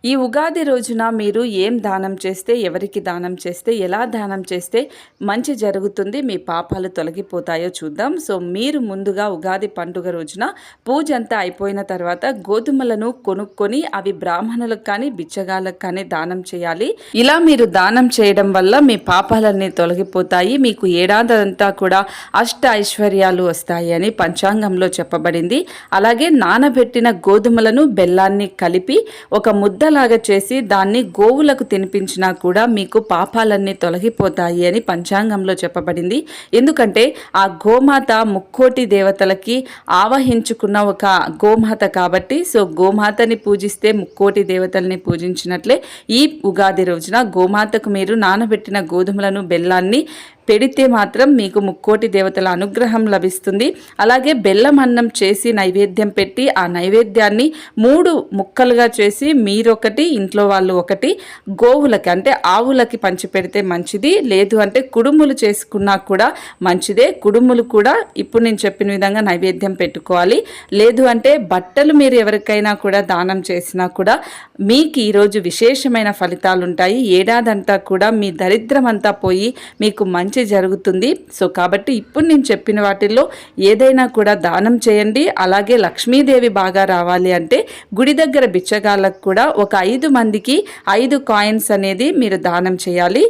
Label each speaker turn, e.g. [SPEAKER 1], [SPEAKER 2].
[SPEAKER 1] ఈ ఉగాది రోజున మీరు ఏం దానం చేస్తే, ఎవరికి దానం చేస్తే, ఎలా దానం చేస్తే మంచి జరుగుతుంది, మీ పాపాలు తొలగిపోతాయో చూద్దాం. సో మీరు ముందుగా ఉగాది పండుగ రోజున పూజ అంతా అయిపోయిన తర్వాత గోధుమలను కొనుక్కొని అవి బ్రాహ్మణులకు కానీ బిచ్చగాళ్ళకు కానీ దానం చేయాలి. ఇలా మీరు దానం చేయడం వల్ల మీ పాపాలన్నీ తొలగిపోతాయి, మీకు ఏడాదంతా కూడా అష్ట ఐశ్వర్యాలు వస్తాయి అని పంచాంగంలో చెప్పబడింది. అలాగే నానబెట్టిన గోధుమలను బెల్లాన్ని కలిపి ఒక ముద్దలాగా చేసి దాన్ని గోవులకు తినిపించినా కూడా మీకు పాపాలన్నీ తొలగిపోతాయి అని పంచాంగంలో చెప్పబడింది. ఎందుకంటే ఆ గోమాత ముక్కోటి దేవతలకి ఆవహించుకున్న ఒక గోమాత కాబట్టి, సో గోమాతని పూజిస్తే ముక్కోటి దేవతల్ని పూజించినట్లే ఈ ఉగాది రోజున గోమాతకు మీరు నానబెట్టిన గోధుమలను బెల్లాన్ని పెడితే మాత్రం మీకు ముక్కోటి దేవతల అనుగ్రహం లభిస్తుంది. అలాగే బెల్లం అన్నం చేసి నైవేద్యం పెట్టి ఆ నైవేద్యాన్ని 3 ముక్కలుగా చేసి మీరొకటి, ఇంట్లో వాళ్ళు ఒకటి, గోవులకి అంటే ఆవులకి పంచిపెడితే మంచిది. లేదు అంటే కుడుములు చేసుకున్నా కూడా మంచిదే. కుడుములు కూడా ఇప్పుడు నేను చెప్పిన విధంగా నైవేద్యం పెట్టుకోవాలి. లేదు అంటే బట్టలు మీరు ఎవరికైనా కూడా దానం చేసినా కూడా మీకు ఈరోజు విశేషమైన ఫలితాలు ఉంటాయి. ఏడాదంతా కూడా మీ దరిద్రం అంతా పోయి మీకు మంచి జరుగుతుంది. సో కాబట్టి ఇప్పుడు నేను చెప్పిన వాటిల్లో ఏదైనా కూడా దానం చేయండి. అలాగే లక్ష్మీదేవి బాగా రావాలి అంటే గుడి దగ్గర బిచ్చగాళ్ళకు కూడా ఒక 5 మందికి 5 కాయిన్స్ అనేది మీరు దానం చేయాలి.